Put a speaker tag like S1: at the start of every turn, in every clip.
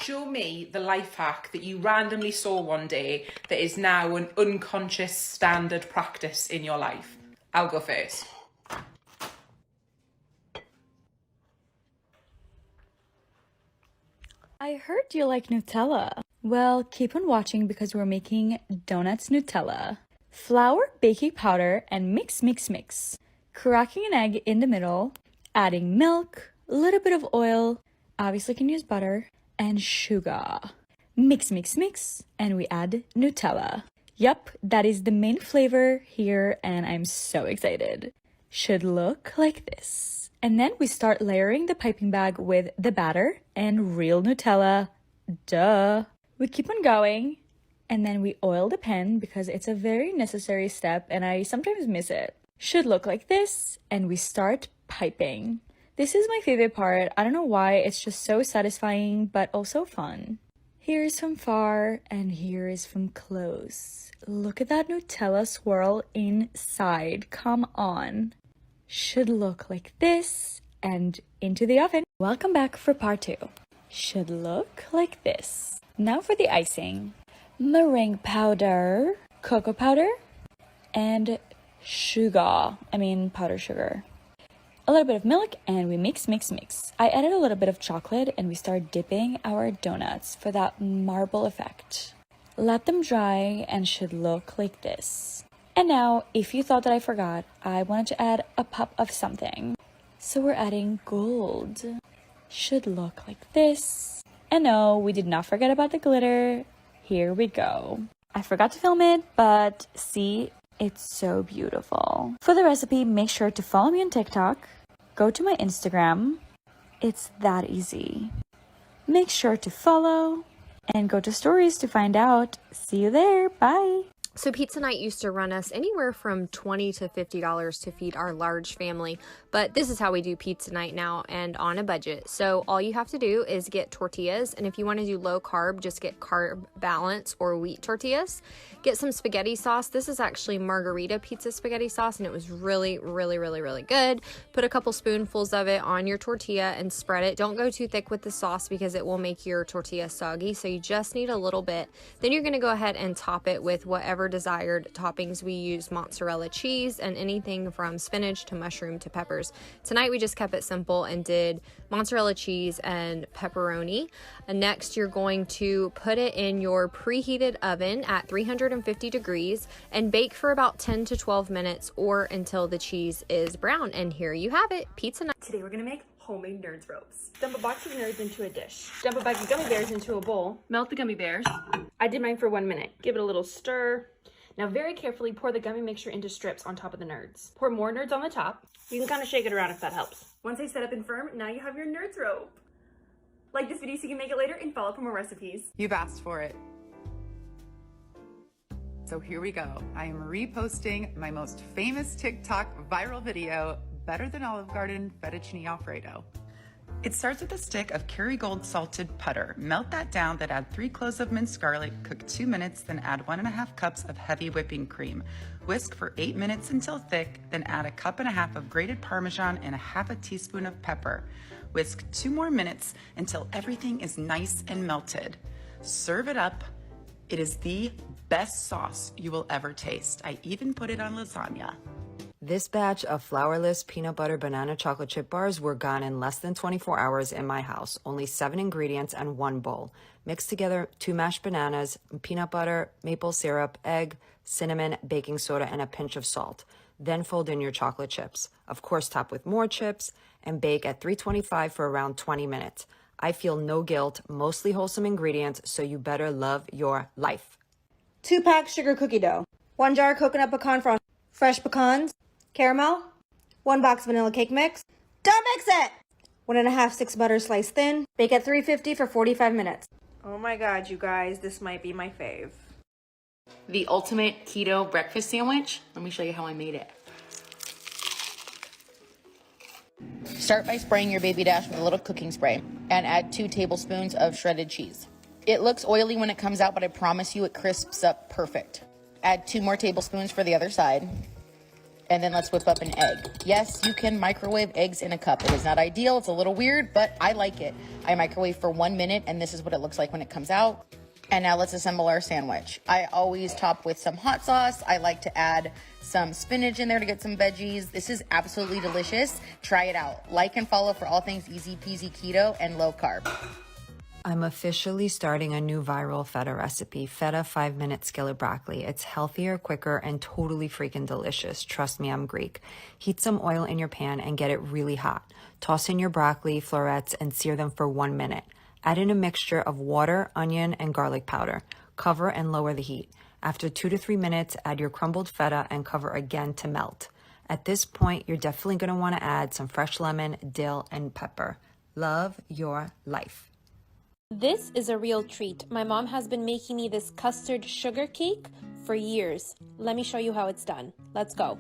S1: Show me the life hack that you randomly saw one day that is now an unconscious standard practice in your life. I'll go first.
S2: I heard you like Nutella. Well, keep on watching because we're making donuts Nutella. Flour, baking powder, and mix, mix, mix. Cracking an egg in the middle, adding milk, a little bit of oil, obviously can use butter, and sugar. Mix, mix, mix, and we add Nutella. Yup, that is the main flavor here, and I'm so excited. Should look like this. And then we start layering the piping bag with the batter and real Nutella. Duh. We keep on going, and then we oil the pan because it's a very necessary step and I sometimes miss it. Should look like this, and we start piping. This is my favorite part. I don't know why, it's just so satisfying but also fun. Here is from far and here is from close. Look at that Nutella swirl inside. Come on. Should look like this and into the oven. Welcome back for part 2. Should look like this. Now for the icing. Meringue powder, cocoa powder, and sugar. Powdered sugar. A little bit of milk and we mix, mix, mix. I added a little bit of chocolate and we start dipping our donuts for that marble effect. Let them dry and should look like this. And now, if you thought that I forgot, I wanted to add a pop of something. So we're adding gold. Should look like this. And no, we did not forget about the glitter. Here we go. I forgot to film it, but see, it's so beautiful. For the recipe, make sure to follow me on TikTok. Go to my Instagram. It's that easy. Make sure to follow and go to stories to find out. See you there. Bye.
S3: So Pizza Night used to run us anywhere from $20 to $50 to feed our large family, but this is how we do Pizza Night now and on a budget. So all you have to do is get tortillas, and if you want to do low carb, just get Carb Balance or wheat tortillas. Get some spaghetti sauce. This is actually margarita pizza spaghetti sauce, and it was really, really, really, really good. Put a couple spoonfuls of it on your tortilla and spread it. Don't go too thick with the sauce because it will make your tortilla soggy, so you just need a little bit. Then you're going to go ahead and top it with whatever desired toppings. We use mozzarella cheese and anything from spinach to mushroom to peppers. Tonight we just kept it simple and did mozzarella cheese and pepperoni. And next you're going to put it in your preheated oven at 350 degrees and bake for about 10 to 12 minutes or until the cheese is brown. And here you have it, Pizza Night.
S4: Today we're gonna make homemade Nerds ropes. Dump a box of Nerds into a dish. Dump a bag of gummy bears into a bowl. Melt the gummy bears. I did mine for 1 minute. Give it a little stir. Now very carefully pour the gummy mixture into strips on top of the Nerds. Pour more Nerds on the top. You can kind of shake it around if that helps. Once they set up and firm, now you have your Nerds rope. Like this video so you can make it later and follow for more recipes.
S5: You've asked for it. So here we go. I am reposting my most famous TikTok viral video, Better Than Olive Garden Fettuccine Alfredo. It starts with a stick of Kerrygold salted butter. Melt that down, then add 3 cloves of minced garlic, cook 2 minutes, then add 1.5 cups of heavy whipping cream. Whisk for 8 minutes until thick, then add 1.5 cups of grated Parmesan and 1/2 teaspoon of pepper. Whisk 2 more minutes until everything is nice and melted. Serve it up. It is the best sauce you will ever taste. I even put it on lasagna.
S6: This batch of flourless peanut butter banana chocolate chip bars were gone in less than 24 hours in my house. Only 7 ingredients and 1 bowl. Mix together 2 mashed bananas, peanut butter, maple syrup, egg, cinnamon, baking soda, and a pinch of salt. Then fold in your chocolate chips. Of course, top with more chips and bake at 325 for around 20 minutes. I feel no guilt, mostly wholesome ingredients, so you better love your life.
S7: 2-pack sugar cookie dough. 1 jar coconut pecan frost. Fresh pecans. Caramel. 1 box vanilla cake mix. Don't mix it! 1.5 sticks butter sliced thin. Bake at 350 for 45 minutes.
S4: Oh my god, you guys, this might be my fave.
S8: The ultimate keto breakfast sandwich. Let me show you how I made it. Start by spraying your baby dash with a little cooking spray and add 2 tablespoons of shredded cheese. It looks oily when it comes out, but I promise you it crisps up perfect. Add 2 more tablespoons for the other side. And then let's whip up an egg. Yes, you can microwave eggs in a cup. It is not ideal. It's a little weird, but I like it. I microwave for 1 minute, and this is what it looks like when it comes out. And now let's assemble our sandwich. I always top with some hot sauce. I like to add some spinach in there to get some veggies. This is absolutely delicious. Try it out. Like and follow for all things easy peasy keto and low carb.
S6: I'm officially starting a new viral feta recipe, feta 5-minute skillet broccoli. It's healthier, quicker, and totally freaking delicious. Trust me, I'm Greek. Heat some oil in your pan and get it really hot. Toss in your broccoli, florets, and sear them for 1 minute. Add in a mixture of water, onion, and garlic powder. Cover and lower the heat. After 2 to 3 minutes, add your crumbled feta and cover again to melt. At this point, you're definitely going to want to add some fresh lemon, dill, and pepper. Love your life.
S9: This is a real treat. My mom has been making me this custard sugar cake for years. Let me show you how it's done. Let's go.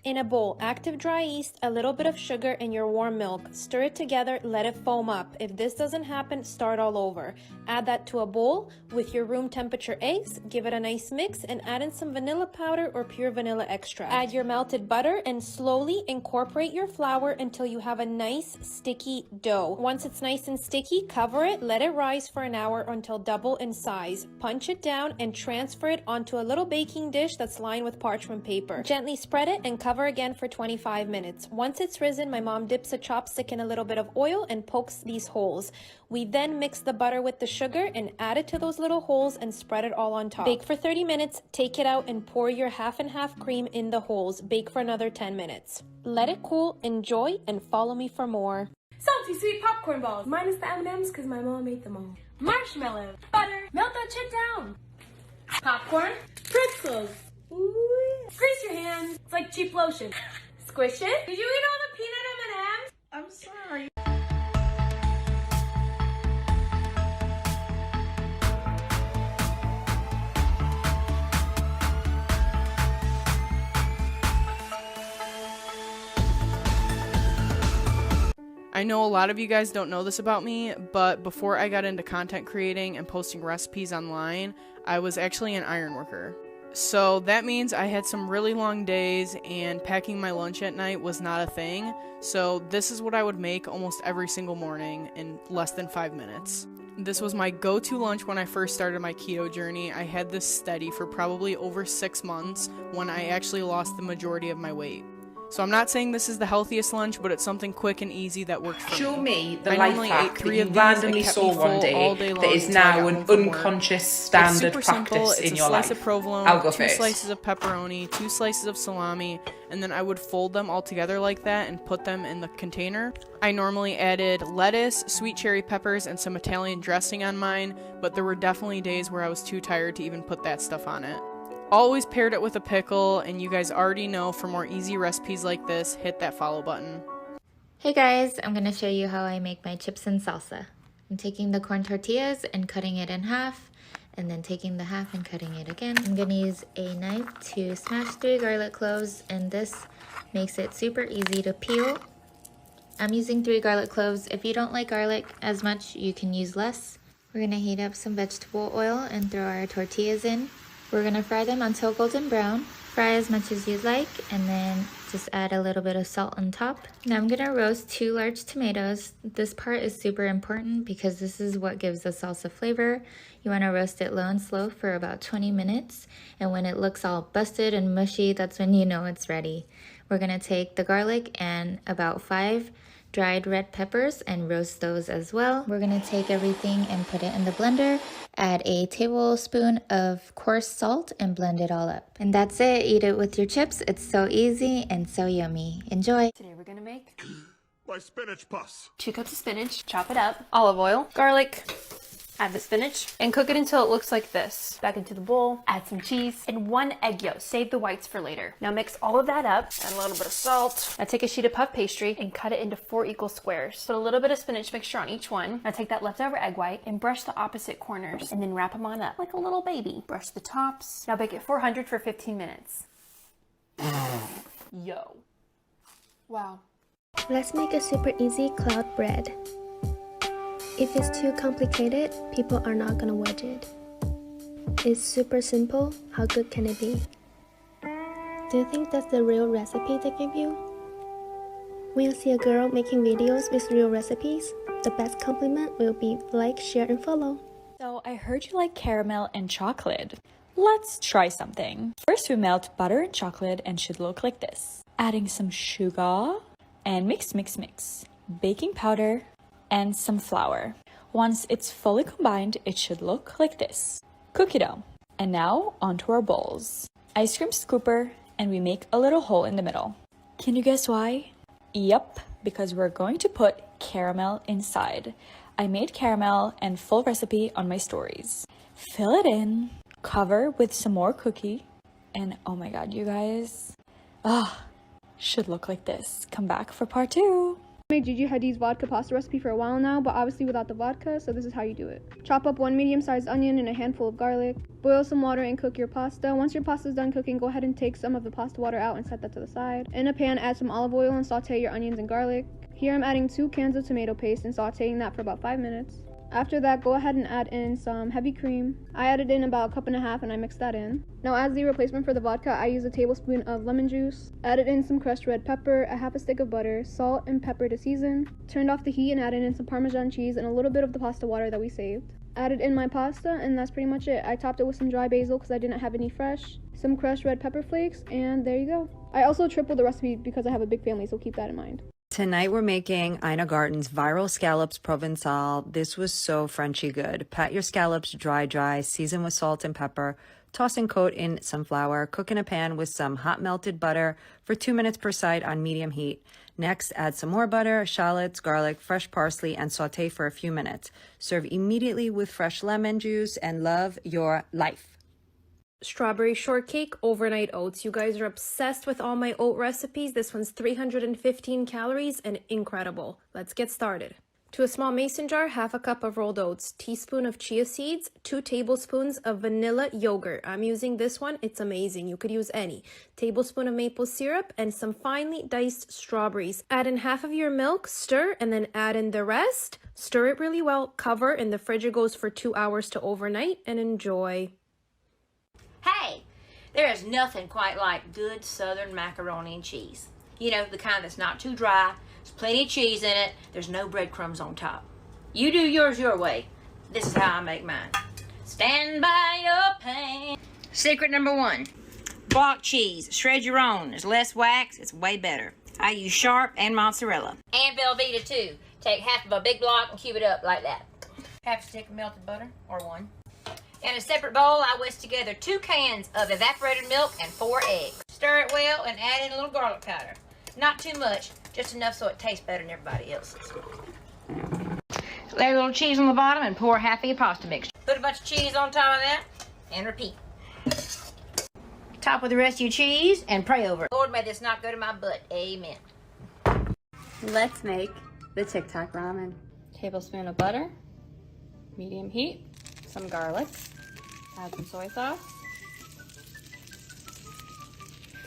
S9: In a bowl, active dry yeast, a little bit of sugar, and your warm milk. Stir it together, let it foam up. If this doesn't happen, start all over. Add that to a bowl with your room temperature eggs, give it a nice mix, and add in some vanilla powder or pure vanilla extract. Add your melted butter and slowly incorporate your flour until you have a nice sticky dough. Once it's nice and sticky, cover it, let it rise for an hour until double in size. Punch it down and transfer it onto a little baking dish that's lined with parchment paper. Gently spread it and cover again for 25 minutes. Once it's risen, my mom dips a chopstick in a little bit of oil and pokes these holes. We then mix the butter with the sugar and add it to those little holes and spread it all on top. Bake for 30 minutes, take it out and pour your half and half cream in the holes. Bake for another 10 minutes. Let it cool, enjoy, and follow me for more.
S4: Salty sweet popcorn balls, minus the M&Ms because my mom made them all. Marshmallow, butter, melt that shit down. Popcorn, pretzels. Ooh. Grease your hands. It's like cheap lotion. Squish it. Did you eat all the peanut M&Ms? I'm sorry.
S10: I know a lot of you guys don't know this about me, but before I got into content creating and posting recipes online, I was actually an iron worker. So that means I had some really long days and packing my lunch at night was not a thing. So this is what I would make almost every single morning in less than 5 minutes. This was my go-to lunch when I first started my keto journey. I had this steady for probably over 6 months when I actually lost the majority of my weight. So I'm not saying this is the healthiest lunch, but it's something quick and easy that worked for me.
S1: Show me the
S10: I
S1: life
S10: normally
S1: hack
S10: ate
S1: that
S10: 3
S1: you
S10: of these.
S1: randomly
S10: It kept
S1: saw
S10: me full
S1: one
S10: all
S1: day
S10: day long
S1: that is
S10: until I
S1: now
S10: got
S1: an
S10: home from work.
S1: unconscious
S10: It's
S1: standard
S10: super simple.
S1: practice
S10: It's
S1: in
S10: a
S1: your
S10: slice
S1: life.
S10: of provolone,
S1: I'll go
S10: 2
S1: first.
S10: slices of pepperoni, 2 slices of salami, and then I would fold them all together like that and put them in the container. I normally added lettuce, sweet cherry peppers, and some Italian dressing on mine, but there were definitely days where I was too tired to even put that stuff on it. Always paired it with a pickle, and you guys already know for more easy recipes like this, hit that follow button.
S11: Hey guys, I'm going to show you how I make my chips and salsa. I'm taking the corn tortillas and cutting it in half, and then taking the half and cutting it again. I'm going to use a knife to smash 3 garlic cloves, and this makes it super easy to peel. I'm using 3 garlic cloves. If you don't like garlic as much, you can use less. We're going to heat up some vegetable oil and throw our tortillas in. We're going to fry them until golden brown. Fry as much as you'd like, and then just add a little bit of salt on top. Now I'm going to roast 2 large tomatoes. This part is super important because this is what gives the salsa flavor. You want to roast it low and slow for about 20 minutes, and when it looks all busted and mushy, that's when you know it's ready. We're going to take the garlic and about 5 dried red peppers and roast those as well. We're going to take everything and put it in the blender, add a tablespoon of coarse salt, and blend it all up. And that's it. Eat it with your chips. It's so easy and so yummy. Enjoy.
S4: Today we're gonna make
S12: my spinach puffs.
S4: 2 cups of spinach, chop it up, olive oil, garlic, add the spinach, and cook it until it looks like this. Back into the bowl, add some cheese, and 1 egg yolk. Save the whites for later. Now mix all of that up, add a little bit of salt. Now take a sheet of puff pastry and cut it into 4 equal squares. Put a little bit of spinach mixture on each one. Now take that leftover egg white and brush the opposite corners, and then wrap them on up like a little baby. Brush the tops. Now bake at 400 for 15 minutes. Yo. Wow.
S13: Let's make a super easy cloud bread. If it's too complicated, people are not gonna wedge it. It's super simple, how good can it be? Do you think that's the real recipe they give you? When you see a girl making videos with real recipes, the best compliment will be like, share, and follow.
S2: So I heard you like caramel and chocolate. Let's try something. First we melt butter and chocolate and should look like this. Adding some sugar and mix, mix, mix. Baking powder and some flour. Once it's fully combined, it should look like this. Cookie dough. And now onto our bowls. Ice cream scooper, and we make a little hole in the middle. Can you guess why? Yup, because we're going to put caramel inside. I made caramel and full recipe on my stories. Fill it in, cover with some more cookie, and oh my god, you guys, should look like this. Come back for part 2.
S14: I made Gigi Hadid's vodka pasta recipe for a while now, but obviously without the vodka, so this is how you do it. Chop up 1 medium-sized onion and a handful of garlic. Boil some water and cook your pasta. Once your pasta is done cooking, go ahead and take some of the pasta water out and set that to the side. In a pan, add some olive oil and saute your onions and garlic. Here I'm adding 2 cans of tomato paste and sauteing that for about 5 minutes. After that, go ahead and add in some heavy cream. I added in about 1.5 cups and I mixed that in. Now as the replacement for the vodka, I use a tablespoon of lemon juice. Added in some crushed red pepper, a half a stick of butter, salt and pepper to season. Turned off the heat and added in some Parmesan cheese and a little bit of the pasta water that we saved. Added in my pasta and that's pretty much it. I topped it with some dry basil because I didn't have any fresh, some crushed red pepper flakes, and there you go. I also tripled the recipe because I have a big family, so keep that in mind.
S6: Tonight we're making Ina Garten's viral scallops provençal. This was so Frenchy good. Pat your scallops dry, season with salt and pepper. Toss and coat in some flour. Cook in a pan with some hot melted butter for 2 minutes per side on medium heat. Next, add some more butter, shallots, garlic, fresh parsley, and saute for a few minutes. Serve immediately with fresh lemon juice and love your life.
S3: Strawberry shortcake, overnight oats. You guys are obsessed with all my oat recipes. This one's 315 calories and incredible. Let's get started. To a small mason jar, 1/2 cup of rolled oats, teaspoon of chia seeds, 2 tablespoons of vanilla yogurt. I'm using this one. It's amazing. You could use any. Tablespoon of maple syrup and some finely diced strawberries. Add in 1/2 of your milk, stir, and then add in the rest. Stir it really well, cover, and the fridge goes for 2 hours to overnight, and enjoy.
S15: Hey, there is nothing quite like good southern macaroni and cheese. You know, the kind that's not too dry, there's plenty of cheese in it, there's no breadcrumbs on top. You do yours your way. This is how I make mine. Stand by your pan. Secret number 1, block cheese. Shred your own. There's less wax, it's way better. I use Sharp and mozzarella. And Velveeta too. Take 1/2 of a big block and cube it up like that. 1/2 stick of melted butter, or 1. In a separate bowl, I whisk together 2 cans of evaporated milk and 4 eggs. Stir it well and add in a little garlic powder. Not too much, just enough so it tastes better than everybody else's. Lay a little cheese on the bottom and pour 1/2 of your pasta mixture. Put a bunch of cheese on top of that and repeat. Top with the rest of your cheese and pray over it. Lord, may this not go to my butt. Amen.
S16: Let's make the TikTok ramen. Tablespoon of butter, medium heat, some garlic, add some soy sauce,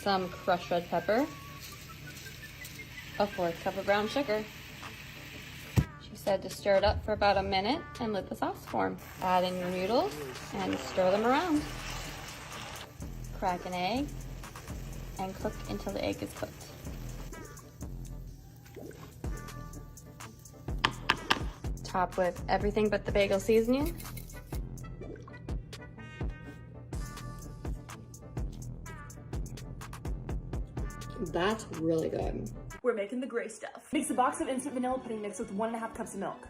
S16: some crushed red pepper, a 1/4 cup of brown sugar. She said to stir it up for about a minute and let the sauce form. Add in your noodles and stir them around. Crack an egg and cook until the egg is cooked. Top with everything but the bagel seasoning. That's really good.
S4: We're making the gray stuff. Mix a box of instant vanilla pudding mix with 1.5 cups of milk.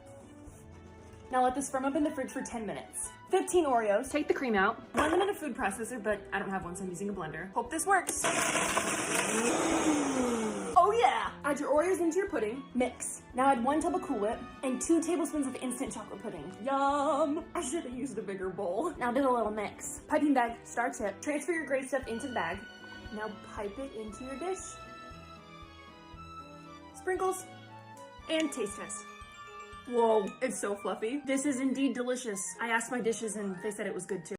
S4: Now let this firm up in the fridge for 10 minutes. 15 Oreos. Take the cream out. Blend them in a food processor, but I don't have one, so I'm using a blender. Hope this works. Oh yeah! Add your Oreos into your pudding. Mix. Now add 1 tub of Cool Whip and 2 tablespoons of instant chocolate pudding. Yum! I should have used a bigger bowl. Now do a little mix. Piping bag, star tip. Transfer your gray stuff into the bag. Now pipe it into your dish. Sprinkles and taste test. Whoa, it's so fluffy. This is indeed delicious. I asked my dishes and they said it was good too.